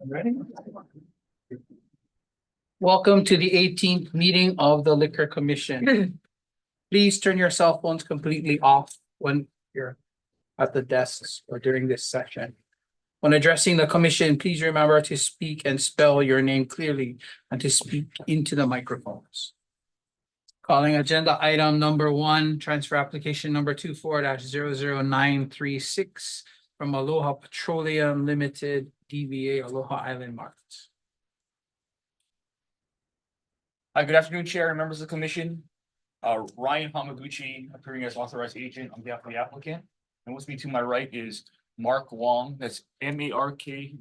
Ready? Welcome to the 18th meeting of the Liquor Commission. Please turn your cell phones completely off when you're at the desks or during this session. When addressing the commission, please remember to speak and spell your name clearly and to speak into the microphones. Calling agenda item number 1, transfer application number 24-00936 from Aloha Petroleum Limited, DBA Aloha Island Markets. Hi, good afternoon, Chair and members of the commission. Ryan Hamaguchi, appearing as authorized agent on behalf of the applicant. And with me to my right is Mark Wong, that's MARKWONG,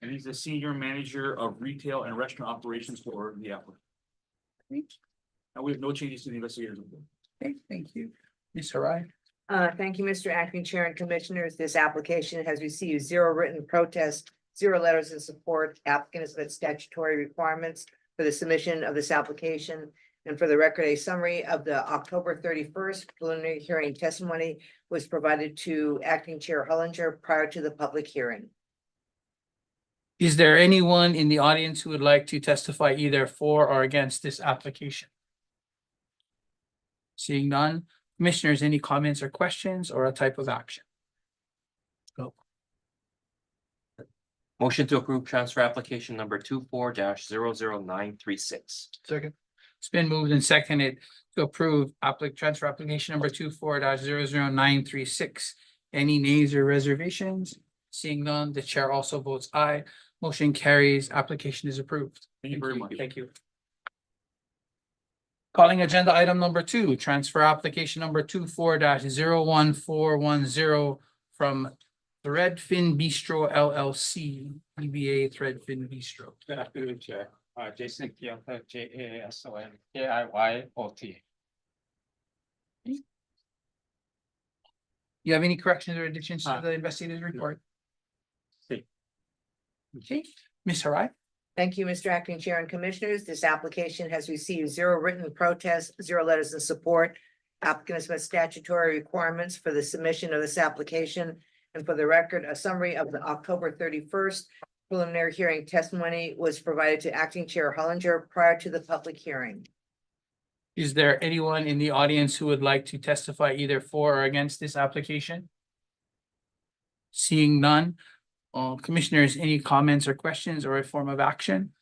and he's the senior manager of retail and restaurant operations for the applicant. And we have no changes to the investigators report. Okay, thank you. Ms. Harai. Thank you, Mr. Acting Chair and Commissioners. This application has received 0 written protest, 0 letters in support. Applicant has met statutory requirements for the submission of this application. And for the record, a summary of the October 31st preliminary hearing testimony was provided to Acting Chair Hollinger prior to the public hearing. Is there anyone in the audience who would like to testify either for or against this application? Seeing none, commissioners, any comments or questions or a type of action? Go. Motion to approve transfer application number 24-00936. Second. It's been moved and seconded to approve transfer application number 24-00936. Any nays or reservations? Seeing none, the chair also votes aye. Motion carries. Application is approved. Thank you very much. Thank you. Calling agenda item number 2, transfer application number 24-01410 from Threadfin Bistro LLC, DBA Threadfin Bistro. Good afternoon, Chair. Jason Kiyota, JASON, You have any corrections or additions to the investigator's report? Sí. Okay, Ms. Harai. Thank you, Mr. Acting Chair and Commissioners. This application has received 0 written protests, 0 letters in support. Applicant has met statutory requirements for the submission of this application. And for the record, a summary of the October 31st preliminary hearing testimony was provided to Acting Chair Hollinger prior to the public hearing. Is there anyone in the audience who would like to testify either for or against this application? Seeing none, commissioners, any comments or questions or a form of action?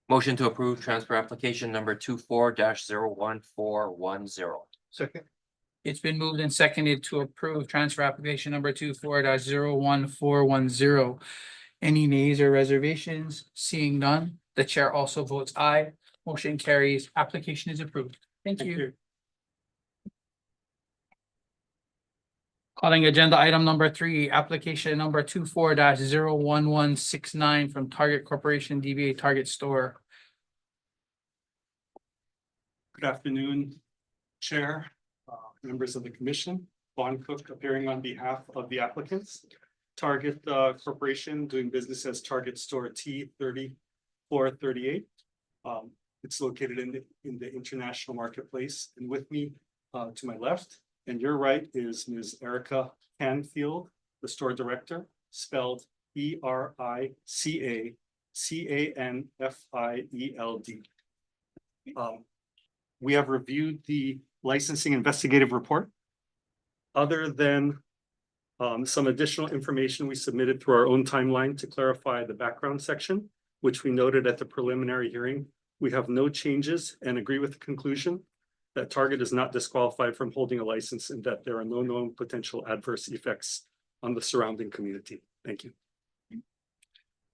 Motion to approve transfer application number 24-01410. Second. It's been moved and seconded to approve transfer application number 24-01410. Any nays or reservations? Seeing none, the chair also votes aye. Motion carries. Application is approved. Thank you. Calling agenda item number 3, application number 24-01169 from Target Corporation, DBA Target Store. Good afternoon, Chair, members of the commission. Vaughn Cook appearing on behalf of the applicants. Target Corporation doing business as Target Store T3438. It's located in the international marketplace, and with me to my left and your right is Ms. Erica Canfield, the store director, spelled ERICACANFIELD. We have reviewed the licensing investigative report. Other than some additional information we submitted through our own timeline to clarify the background section, which we noted at the preliminary hearing, we have no changes and agree with the conclusion that Target is not disqualified from holding a license and that there are no known potential adverse effects on the surrounding community. Thank you.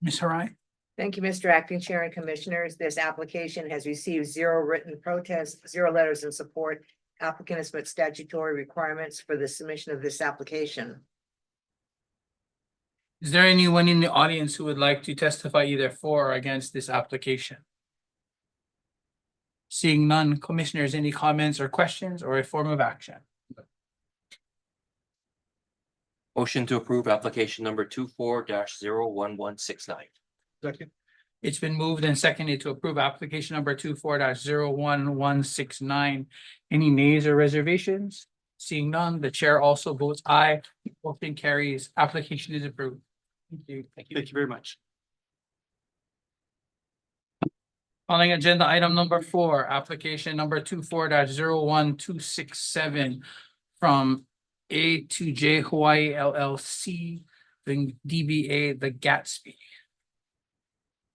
Ms. Harai. Thank you, Mr. Acting Chair and Commissioners. This application has received 0 written protests, 0 letters in support. Applicant has met statutory requirements for the submission of this application. Is there anyone in the audience who would like to testify either for or against this application? Seeing none, commissioners, any comments or questions or a form of action? Motion to approve application number 24-01169. Second. It's been moved and seconded to approve application number 24-01169. Any nays or reservations? Seeing none, the chair also votes aye. Motion carries. Application is approved. Thank you. Thank you very much. Calling agenda item number 4, application number 24-01267 from A to J Hawaii LLC, the DBA The Gatsby.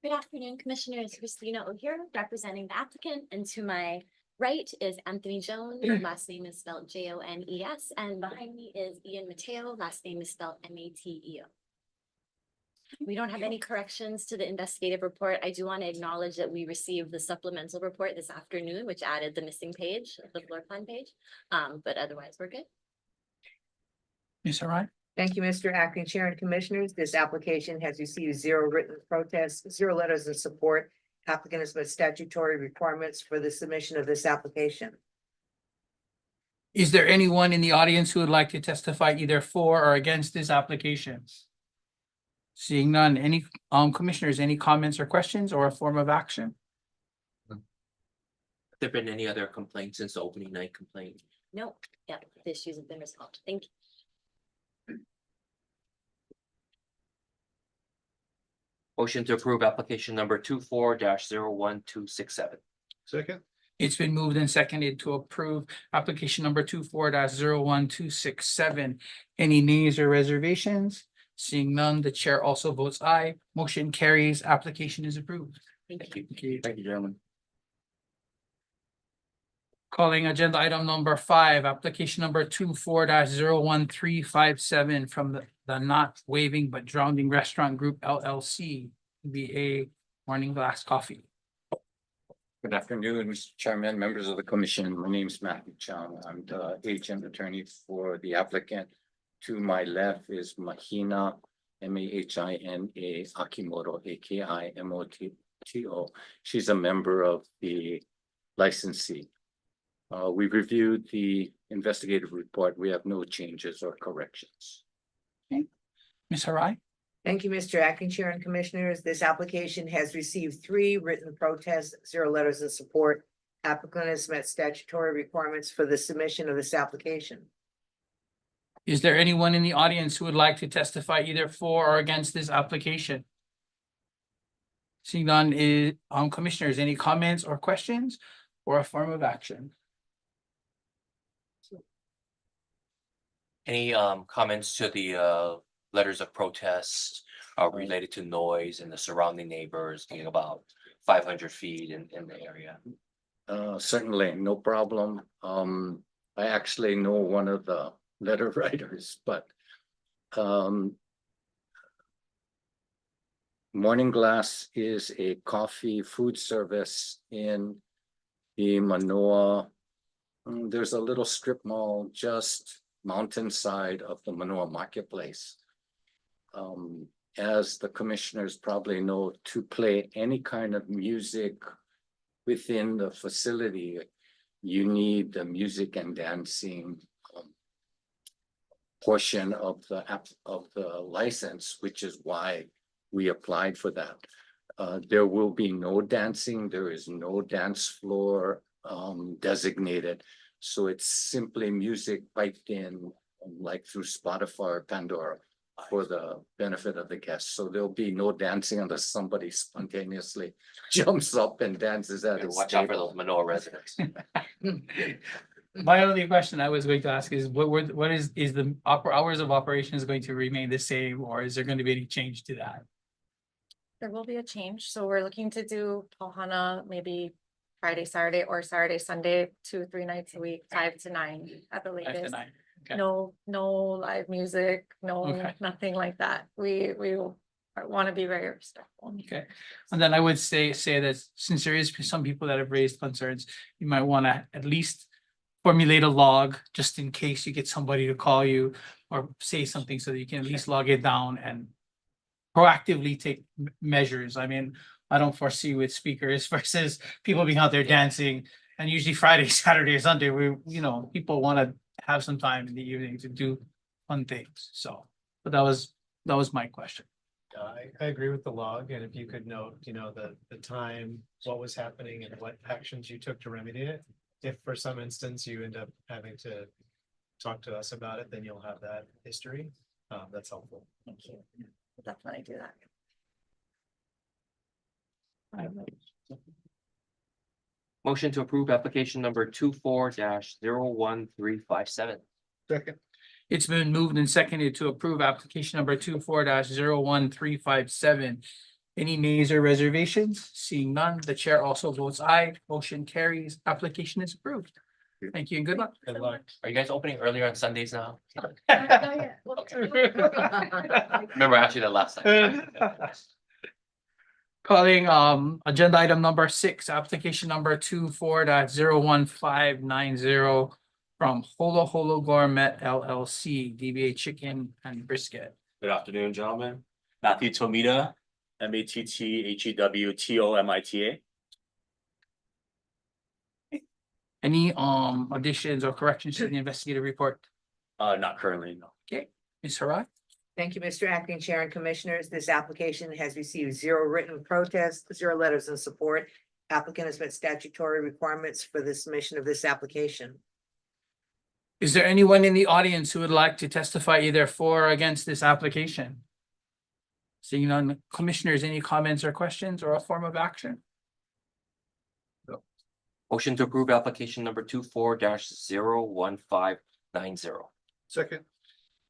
Good afternoon, Commissioners. Christina O'Hare, representing the applicant, and to my right is Anthony Jones, last name is spelled Jones, and behind me is Ian Mateo, last name is spelled Mateo. We don't have any corrections to the investigative report. I do want to acknowledge that we received the supplemental report this afternoon, which added the missing page, the floor plan page, but otherwise we're good. Ms. Arai? Thank you, Mr. Acting Chair and Commissioners. This application has received 0 written protests, 0 letters of support. Applicant has met statutory requirements for the submission of this application. Is there anyone in the audience who would like to testify either for or against this application? Seeing none, any commissioners, any comments or questions or a form of action? Have there been any other complaints since the opening night complaint? No, yeah, the issues have been resolved. Thank you. Motion to approve application number 24-01267. Second. It's been moved and seconded to approve application number 24-01267. Any nays or reservations? Seeing none, the chair also votes aye. Motion carries. Application is approved. Thank you. Thank you. Thank you, gentlemen. Calling agenda item number 5, application number 24-01357 from the Not Waving But Drowning Restaurant Group LLC, DBA Morning Glass Coffee. Good afternoon, Mr. Chairman, members of the commission. My name is Matthew Chung. I'm the agent attorney for the applicant. To my left is Mahina, Mahina Akimoto, Akimoto. She's a member of the licensee. We reviewed the investigative report. We have no changes or corrections. Ms. Harai? Thank you, Mr. Acting Chair and Commissioners. This application has received 3 written protests, 0 letters of support. Applicant has met statutory requirements for the submission of this application. Is there anyone in the audience who would like to testify either for or against this application? Seeing none, commissioners, any comments or questions or a form of action? Any comments to the letters of protest related to noise and the surrounding neighbors being about 500 feet in the area? Certainly, no problem. I actually know one of the letter writers, but Morning Glass is a coffee food service in the Manoa. There's a little strip mall just mountainside of the Manoa Marketplace. As the commissioners probably know, to play any kind of music within the facility, you need the music and dancing portion of the license, which is why we applied for that. There will be no dancing. There is no dance floor designated. So it's simply music piped in like through Spotify or Pandora for the benefit of the guests. So there'll be no dancing unless somebody spontaneously jumps up and dances at his Watch out for table. those Manoa residents. My only question I was going to ask is what is the hours of operations going to remain the same, or is there going to be any change to that? There will be a change, so we're looking to do Ohana maybe Friday, Saturday, or Saturday, Sunday, 2-3 nights a week, 5 to 9 at the 5 to latest. 9. Okay. No live music, Okay. nothing like that. We want to be very respectful. Okay, and then I would say that since there is some people that have raised concerns, you might want to at least formulate a log just in case you get somebody to call you or say something so that you can at least log it down and proactively take measures. I mean, I don't foresee with speakers versus people being out there dancing, and usually Friday, Saturday, Sunday, people want to have some time in the evening to do fun things. So, but that was my question. I agree with the log, and if you could note, the time, what was happening and what actions you took to remedy it. If for some instance you end up having to talk to us about it, then you'll have that history. That's helpful. Thank you. We'll definitely do that. Motion to approve application number 24-01357. Second. It's been moved and seconded to approve application number 24-01357. Any nays or reservations? Seeing none, the chair also votes aye. Motion carries. Application is approved. Thank you and good luck. Good luck. Are you guys opening earlier on Sundays now? Yeah. Remember actually the last time. Calling agenda item number 6, application number 24-01590 from Holo Holo Gourmet LLC, DBA Chicken and Brisket. Good afternoon, gentlemen. Matthew Tomita, MATTHEWTOMITA. Any additions or corrections to the investigative report? Not currently, no. Ms. Harai? Thank you, Mr. Acting Chair and Commissioners. This application has received 0 written protests, 0 letters in support. Applicant has met statutory requirements for the submission of this application. Is there anyone in the audience who would like to testify either for or against this application? Seeing none, commissioners, any comments or questions or a form of action? Motion to approve application number 24-01590. Second.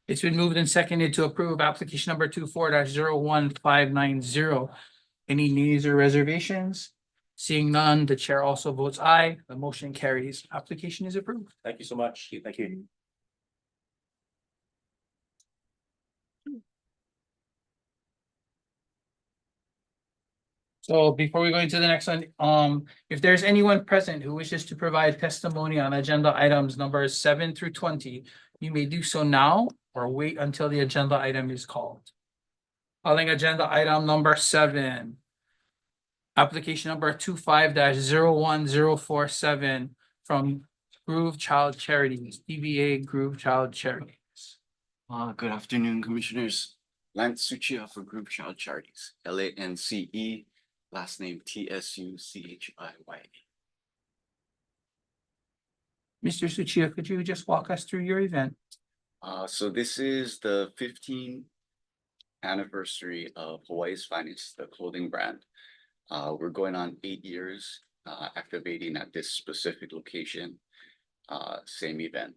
It's been moved and seconded to approve application number 24-01590. Any nays or reservations? Seeing none, the chair also votes aye. The motion carries. Application is approved. Thank you so much. Thank you. So before we go into the next one, if there's anyone present who wishes to provide testimony on agenda items numbers 7 through 20, you may do so now or wait until the agenda item is called. Calling agenda item number 7. Application number 25-01047 from Groove Child Charities, DBA Groove Child Charities. Good afternoon, Commissioners. Lance Suchia for Group Child Charities, LANCE, last name TSUCHIYA. Mr. Suchia, could you just walk us through your event? So this is the 15th anniversary of Hawaii's Finest, the clothing brand. We're going on 8 years, activating at this specific location, same event.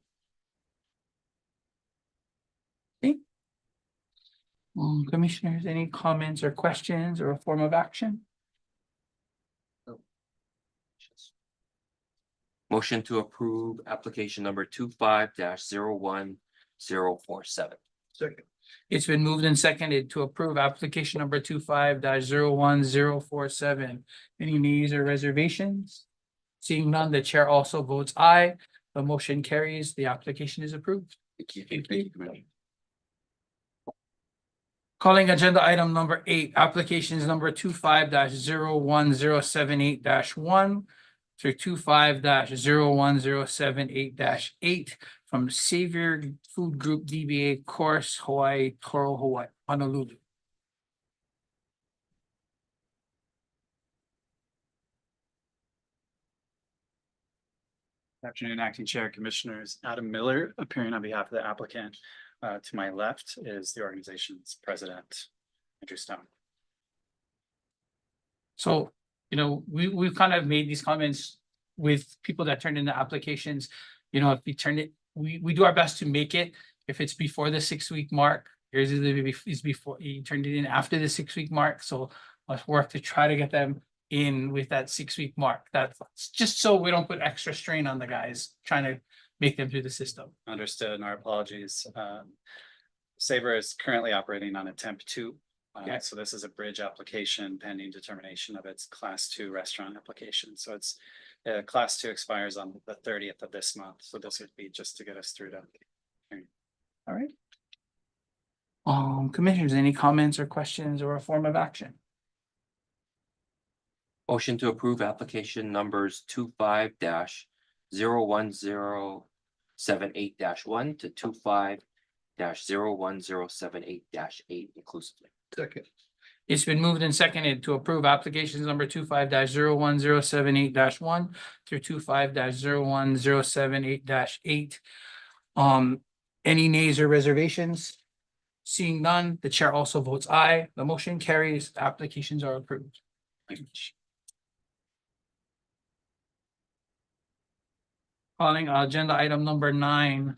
Commissioners, any comments or questions or a form of action? Motion to approve application number 25-01047. Second. It's been moved and seconded to approve application number 25-01047. Any nays or reservations? Seeing none, the chair also votes aye. The motion carries. The application is approved. Thank you. Thank Thank you. you, Commissioner. Calling agenda item number 8, applications number 25-01078-1 through 25-01078-8 from Savior Food Group DBA Course Hawaii, Toro, Hawaii, Honolulu. Good afternoon, Acting Chair, Commissioners. Adam Miller, appearing on behalf of the applicant. To my left is the organization's president, Andrew Stone. So, we've kind of made these comments with people that turned in the applications. If we turn it, we do our best to make it. If it's before the 6-week mark, here's is before you turned it in after the 6-week mark. So let's work to try to get them in with that 6-week mark. That's just so we don't put extra strain on the guys trying to make them through the system. Understood, and our apologies. Saver is currently operating on a temp 2. Okay. So this is a bridge application pending determination of its class 2 restaurant application. So it's class 2 expires on the 30th of this month. So this would be just to get us through to. All right. Commissioners, any comments or questions or a form of action? Motion to approve application numbers 25-01078-1 to 25-01078-8 inclusively. Second. It's been moved and seconded to approve applications number 25-01078-1 through 25-01078-8. Any nays or reservations? Seeing none, the chair also votes aye. The motion carries. Applications are approved. Calling agenda item number 9.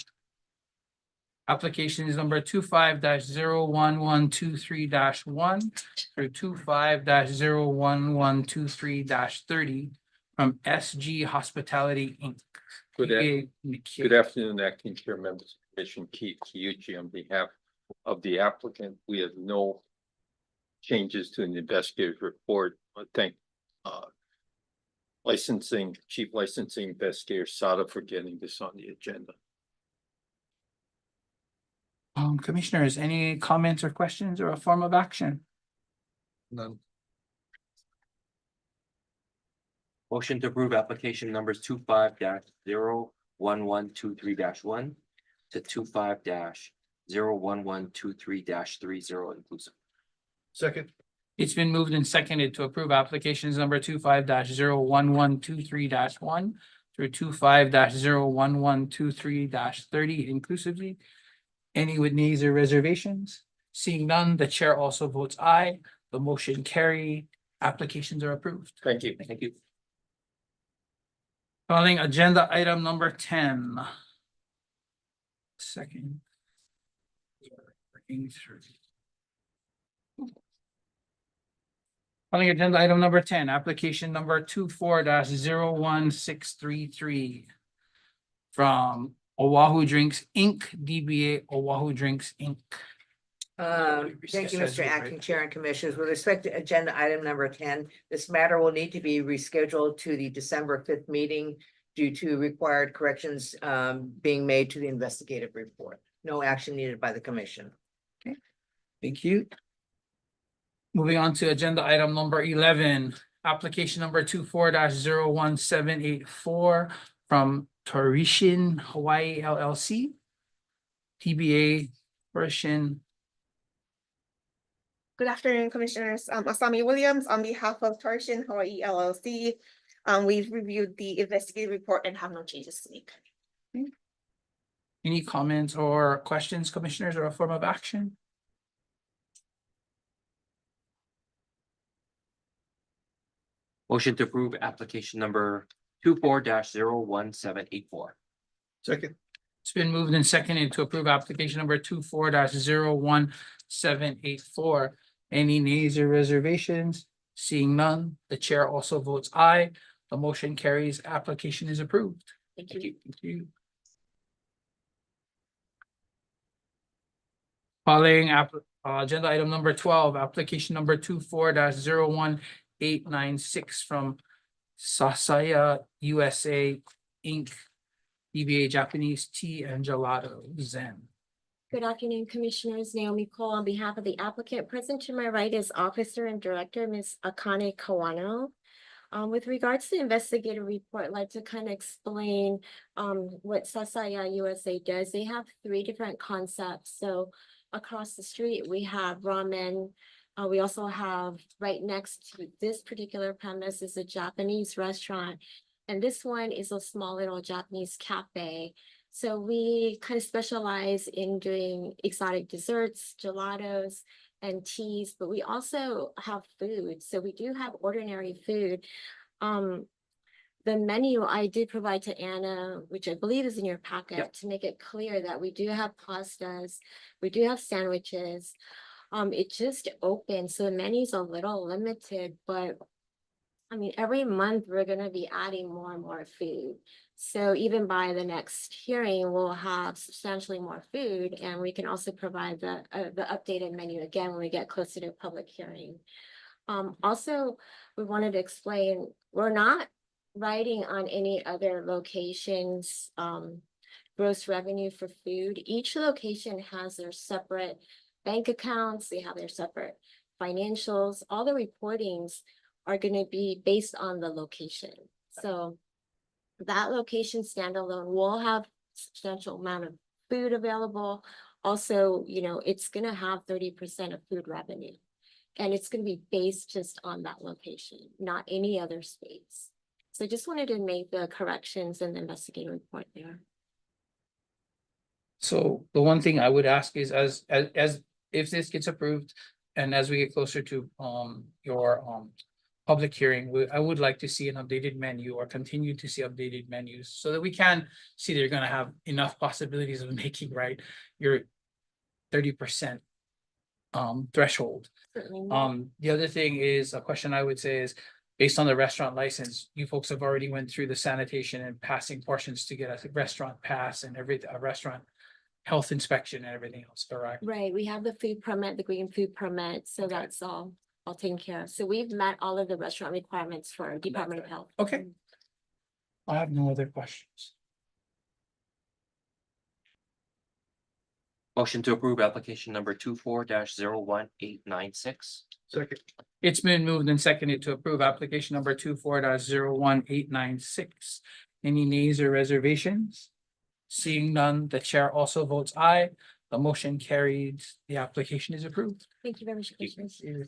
Application is number 25-01123-1 through 25-01123-30 from SG Hospitality Inc. Good afternoon, acting chair, members of the commission, Keith Kiyuchi, on behalf of the applicant. We have no changes to the investigative report. I thank Chief Licensing Investigator Sada for getting this on the agenda. Commissioners, any comments or questions or a form of action? None. Motion to approve application numbers 25-01123-1 to 25-01123-30 inclusive. Second. It's been moved and seconded to approve applications number 25-01123-1 through 25-01123-30 inclusively. Any with nays or reservations? Seeing none, the chair also votes aye. The motion carry. Applications are approved. Thank you. Thank you. Calling agenda item number 10. Second. Working through. Calling agenda item number 10, application number 24-01633 from Oahu Drinks Inc., DBA Oahu Drinks Inc. Thank you, Mr. Acting Chair and Commissioners. With respect to agenda item number 10, this matter will need to be rescheduled to the December 5th meeting due to required corrections being made to the investigative report. No action needed by the commission. Thank you. Moving on to agenda item number 11, application number 24-01784 from Torishin Hawaii LLC. TBA Torishin. Good afternoon, Commissioners. Asami Williams on behalf of Tarshan Hawaii LLC. We've reviewed the investigative report and have no changes to make. Any comments or questions, commissioners, or a form of action? Motion to approve application number 24-01784. Second. It's been moved and seconded to approve application number 24-01784. Any nays or reservations? Seeing none, the chair also votes aye. The motion carries. Application is approved. Thank you. Thank you. Calling agenda item number 12, application number 24-01896 from Sasaya USA Inc., DBA Japanese Tea and Gelato Zen. Good afternoon, Commissioners. Naomi Cole on behalf of the applicant. Present to my right is Officer and Director, Ms. Akane Kawano. With regards to the investigative report, I'd like to kind of explain what Sasaya USA does. They have 3 different concepts. So across the street, we have ramen. We also have right next to this particular premise is a Japanese restaurant. And this one is a small little Japanese cafe. So we kind of specialize in doing exotic desserts, gelatos, and teas, but we also have food. So we do have ordinary food. The menu I did provide to Anna, which I believe is in your packet, to make it clear that we do have pastas, we do have sandwiches. It just opened, so the menu's a little limited, but I mean, every month we're gonna be adding more and more food. So even by the next hearing, we'll have substantially more food, and we can also provide the updated menu again when we get closer to public hearing. Also, we wanted to explain, we're not writing on any other locations gross revenue for food. Each location has their separate bank accounts, they have their separate financials, all the reportings are going to be based on the location. So that location standalone will have substantial amount of food available. Also, it's gonna have 30% of food revenue. And it's gonna be based just on that location, not any other space. So I just wanted to make the corrections in the investigative report there. So the one thing I would ask is as if this gets approved and as we get closer to your public hearing, I would like to see an updated menu or continue to see updated menus so that we can see that you're gonna have enough possibilities of making right your 30% threshold. Certainly. The other thing is, a question I would say is, based on the restaurant license, you folks have already went through the sanitation and passing portions to get a restaurant pass and a restaurant health inspection and everything else, correct? Right, we have the food permit, the green food permit, so Okay. that's all taken care of. So we've met all of the restaurant requirements for Department of Health. Okay. I have no other questions. Motion to approve application number 24-01896. Second. It's been moved and seconded to approve application number 24-01896. Any nays or reservations? Seeing none, the chair also votes aye. The motion carried. The application is approved. Thank you very much, Commissioners.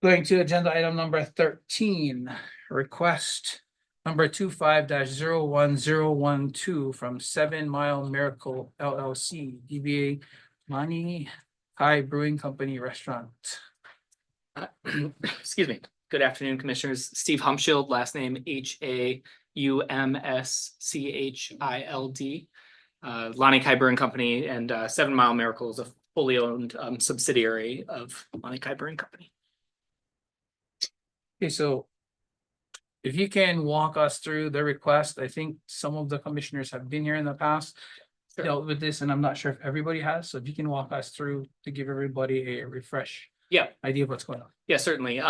Going to agenda item number 13, request number 25-01012 from 7 Mile Miracle LLC, DBA Mani Kai Brewing Company Restaurant. Excuse me. Good afternoon, Commissioners. Steve Humschild, last name Haumschild. Lonnie Kai Brewing Company and 7 Mile Miracle is a fully owned subsidiary of Lonnie Kai Brewing Company. Okay, so if you can walk us through the request, I think some of the commissioners have been here in the past, dealt with this, and I'm not sure if everybody has, so if you can walk us through to give everybody a refresh idea of what's going on. Yeah, certainly.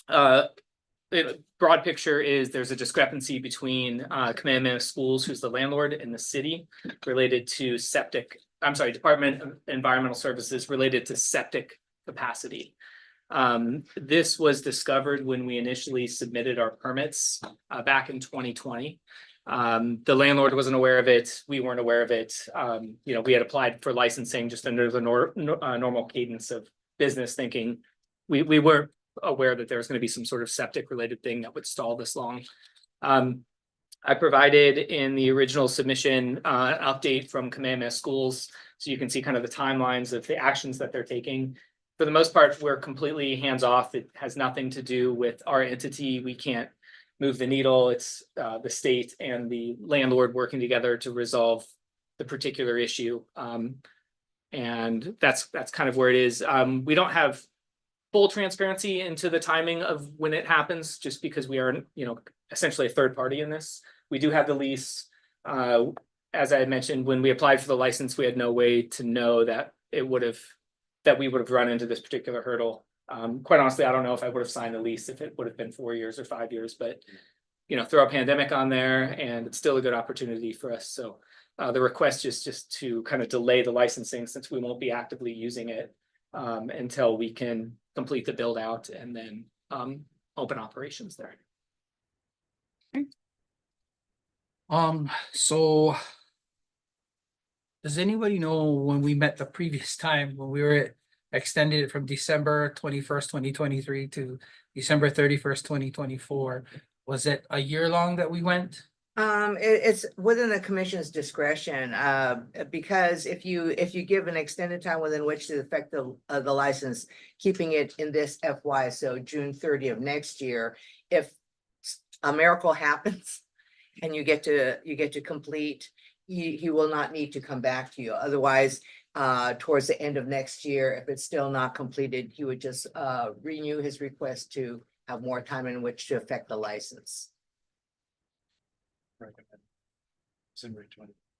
Broad picture is there's a discrepancy between Kamehameha Schools, who's the landlord, and the city related to Department of Environmental Services related to septic capacity. This was discovered when we initially submitted our permits back in 2020. The landlord wasn't aware of it. We weren't aware of it. We had applied for licensing just under the normal cadence of business, thinking we weren't aware that there was going to be some sort of septic related thing that would stall this long. I provided in the original submission an update from Kamehameha Schools, so you can see kind of the timelines of the actions that they're taking. For the most part, we're completely hands-off. It has nothing to do with our entity. We can't move the needle. It's the state and the landlord working together to resolve the particular issue. And that's kind of where it is. We don't have full transparency into the timing of when it happens, just because we are, essentially a third party in this. We do have the lease. As I had mentioned, when we applied for the license, we had no way to know that we would have run into this particular hurdle. Quite honestly, I don't know if I would have signed the lease if it would have been 4 years or 5 years, but throw a pandemic on there and it's still a good opportunity for us. So the request is just to kind of delay the licensing, since we won't be actively using it until we can complete the build out and then open operations there. So does anybody know when we met the previous time, when we were extended it from December 21st, 2023 to December 31st, 2024? Was it a year long that we went? It's within the commission's discretion, because if you give an extended time within which to affect the license, keeping it in this FY, so June 30 of next year, if a miracle happens and you get to complete, he will not need to come back to you. Otherwise, towards the end of next year, if it's still not completed, he would just renew his request to have more time in which to affect the license. December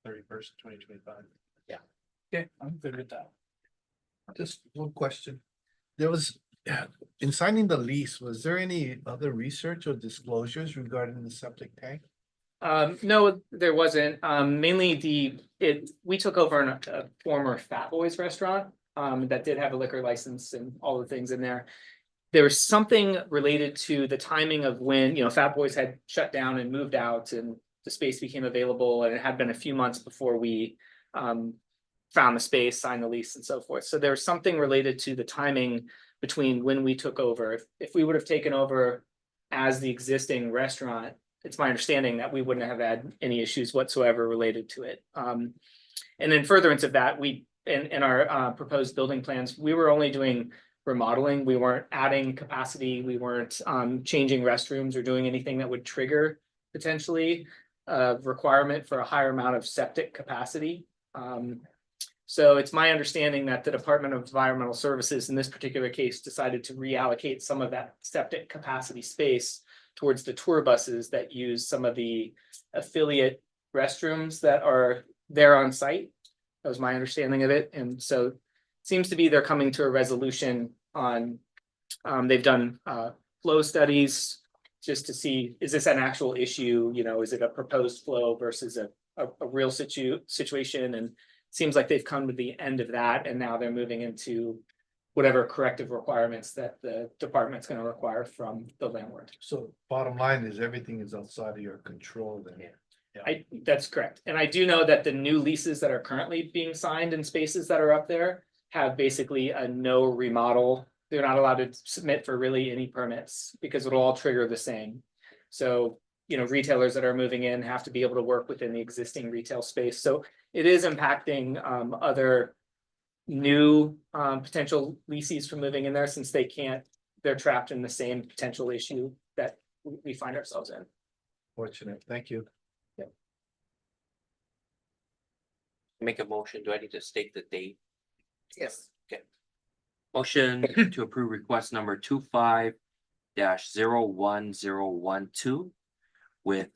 31st, 2025. Okay, I'm good with that. Just one question. There was, in signing the lease, was there any other research or disclosures regarding the septic tank? No, there wasn't. Mainly we took over a former Fat Boys restaurant that did have a liquor license and all the things in there. there was something related to the timing of when, Fat Boys had shut down and moved out and the space became available, and it had been a few months before we found the space, signed the lease and so forth. So there was something related to the timing between when we took over. If we would have taken over as the existing restaurant, it's my understanding that we wouldn't have had any issues whatsoever related to it. And in furtherance of that, in our proposed building plans, we were only doing remodeling. We weren't adding capacity. We weren't changing restrooms or doing anything that would trigger potentially a requirement for a higher amount of septic capacity. So it's my understanding that the Department of Environmental Services in this particular case decided to reallocate some of that septic capacity space towards the tour buses that use some of the affiliate restrooms that are there on site. That was my understanding of it. And so it seems to be they're coming to a resolution on, they've done flow studies just to see, is this an actual issue? Is it a proposed flow versus a real situation? And it seems like they've come to the end of that. And now they're moving into whatever corrective requirements that the department's going to require from the landlord. So bottom line is everything is outside of your control then. That's correct. And I do know that the new leases that are currently being signed in spaces that are up there have basically a no remodel. They're not allowed to submit for really any permits because it'll all trigger the same. So, retailers that are moving in have to be able to work within the existing retail space. So it is impacting other new potential leases from moving in there since they're trapped in the same potential issue that we find ourselves in. Fortunate, thank you. Make a motion. Do I need to state the date? Yes. Motion to approve request number 25-01012 with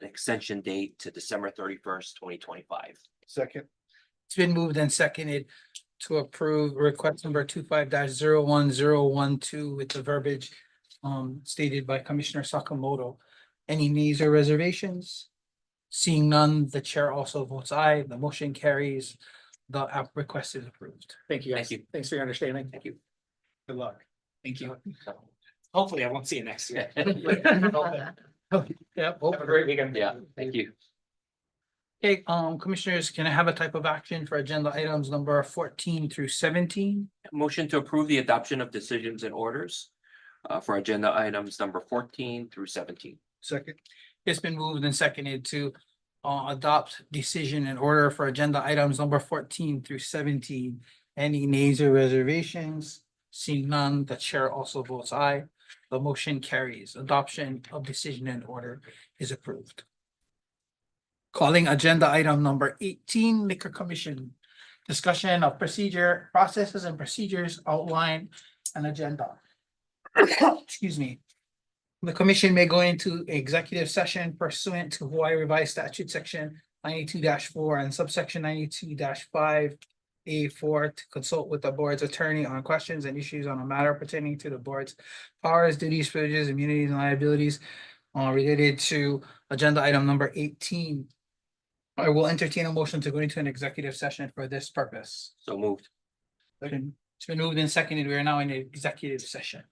extension date to December 31st, 2025. Second. It's been moved and seconded to approve request number 25-01012 with the verbiage stated by Commissioner Sakamoto. Any nays or reservations? Seeing none, the chair also votes aye. The motion carries. The app request is approved. Thank you, guys. Thank you. Thanks for your understanding. Thank you. Good luck. Thank you. Hopefully I won't see you next year. Yeah. Have a great weekend. Yeah, thank you. Okay, commissioners, can I have a type of action for agenda items number 14 through 17? Motion to approve the adoption of decisions and orders for agenda items number 14 through 17. Second. It's been moved and seconded to adopt decision and order for agenda items number 14 through 17. Any nays or reservations? Seeing none, the chair also votes aye. The motion carries. Adoption of decision and order is approved. Calling agenda item number 18, Liquor Commission. Discussion of procedure, processes and procedures outlined an agenda. Excuse me. The commission may go into executive session pursuant to Hawaii Revised Statute Section 92-4 and subsection 92-5A4 to consult with the board's attorney on questions and issues on a matter pertaining to the board's powers, duties, privileges, immunities, and liabilities related to agenda item number 18. I will entertain a motion to go into an executive session for this purpose. So moved. It's been moved and seconded. We are now in an executive session.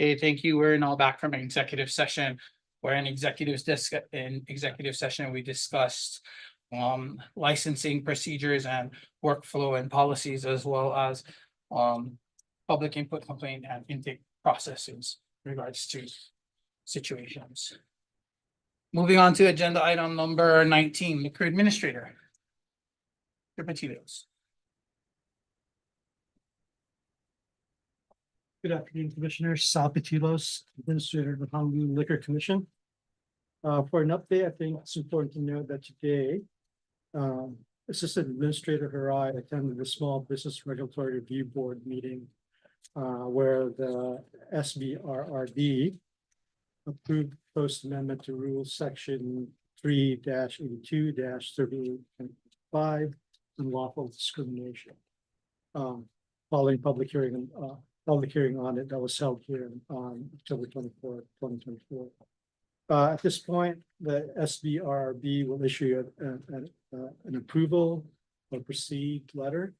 Okay, thank you. We're now back from an executive session. Where in executive session, we discussed licensing procedures and workflow and policies, as well as public input, complaint, and intake processes in regards to situations. Moving on to agenda item number 19, liquor administrator. Mr. Petitos. Good afternoon, Commissioners. Sal Petilos, Administrator of the Honolulu Liquor Commission. For an update, I think it's important to note that today, Assistant Administrator Harai attended the Small Business Regulatory Review Board meeting, where the SBRRB approved post amendment to rule section 3-82-38.5 unlawful discrimination. Following public hearing on it that was held here on October 24th, 2024. At this point, the SBRB will issue an approval or proceed letter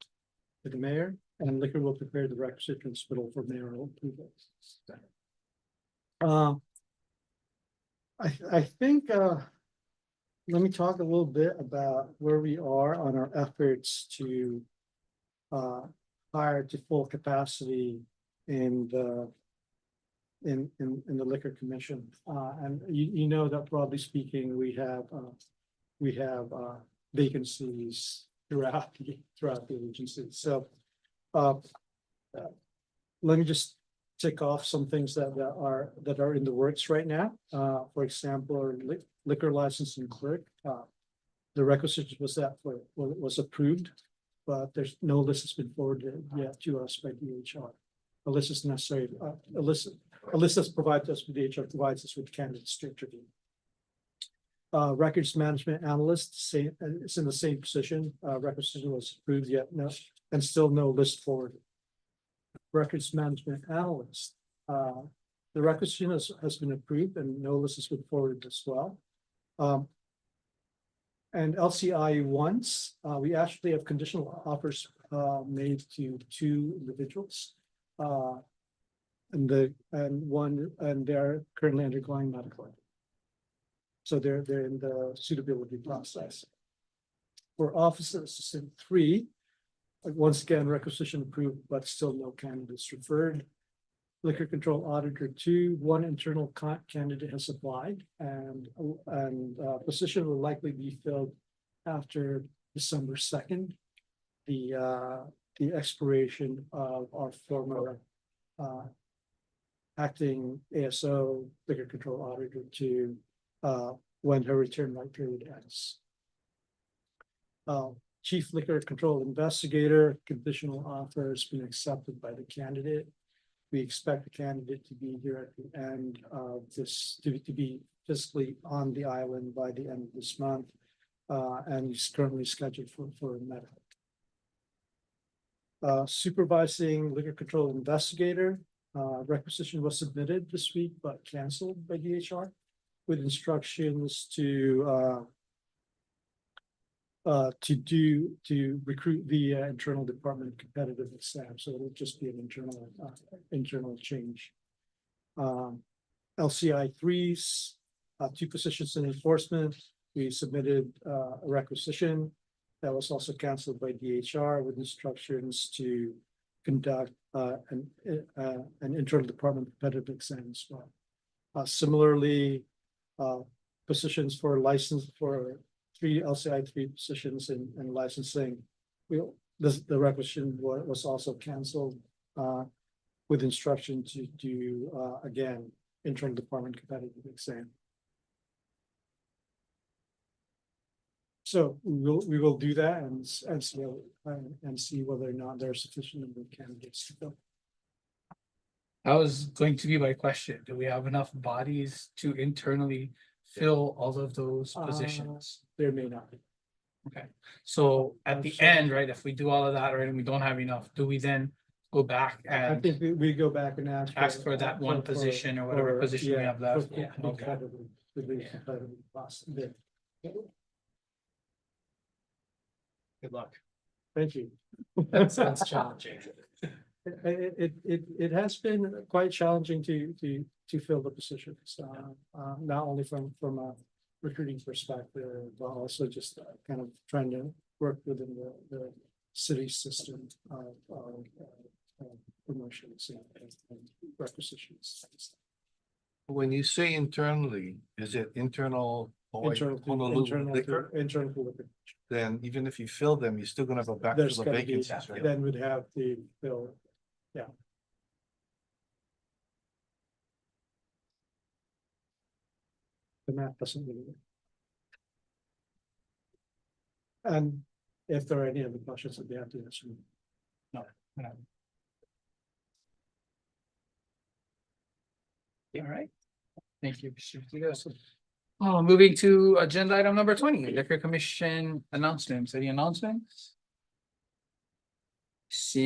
to the mayor, and liquor will prepare the requisite transmittal for mayoral approval. I think let me talk a little bit about where we are on our efforts to hire to full capacity in the liquor commission. And you know that broadly speaking, we have vacancies throughout the agency. So let me just tick off some things that are in the works right now. For example, our liquor licensing clerk. The requisite was approved, but there's no list has been forwarded yet to us by DHR. A list is necessary. A list that's provided to us by DHR provides us with candidates to interview. Records management analyst, it's in the same position. Requisition was approved yet no, and still no list forwarded. Records management analyst. The requisition has been approved and no list has been forwarded as well. And LCI ones, we actually have conditional offers made to 2 individuals. And they're currently undergoing medical. So they're in the suitability process. For officer assistant 3, once again, requisition approved, but still no candidates referred. Liquor control auditor 2, 1 internal candidate has applied, and position will likely be filled after December 2nd, the expiration of our former acting ASO liquor control auditor 2, when her return right period ends. Chief liquor control investigator, conditional offer has been accepted by the candidate. We expect the candidate to be here at the end of this, to be physically on the island by the end of this month. And he's currently scheduled for medical. Supervising liquor control investigator, requisition was submitted this week, but canceled by DHR with instructions to recruit via internal department competitive exam. So it'll just be an internal change. LCI 3s, 2 positions in enforcement. We submitted a requisition that was also canceled by DHR with instructions to conduct an internal department competitive exam as well. Similarly, positions for license for 3 LCI 3 positions in licensing. The requisition was also canceled with instruction to do again internal department competitive exam. So we will do that and see whether or not there are sufficient number of candidates to fill. That was going to be my question. Do we have enough bodies to internally fill all of those positions? There may not be. Okay, so at the end, right, if we do all of that, right, and we don't have enough, do we then go back I and think we go back and ask for that one position or whatever position we have left? Yeah. Okay. Good luck. Thank you. That sounds challenging. It has been quite challenging to fill the positions, not only from a recruiting perspective, but also just kind of trying to work within the city system of promotions and requisitions. When you say internally, is it internal? Internal to- Honolulu internal to- liquor? internal to liquor. Then even if you fill them, you're still gonna go back to There's the gonna be, vacancies, right? then would have the fill, yeah. The math doesn't really work. And if there are any other questions that they have to answer. No. All right. Thank you, Mr. Diaz. Moving to agenda item number 20, Liquor Commission announcements. Any announcements? See.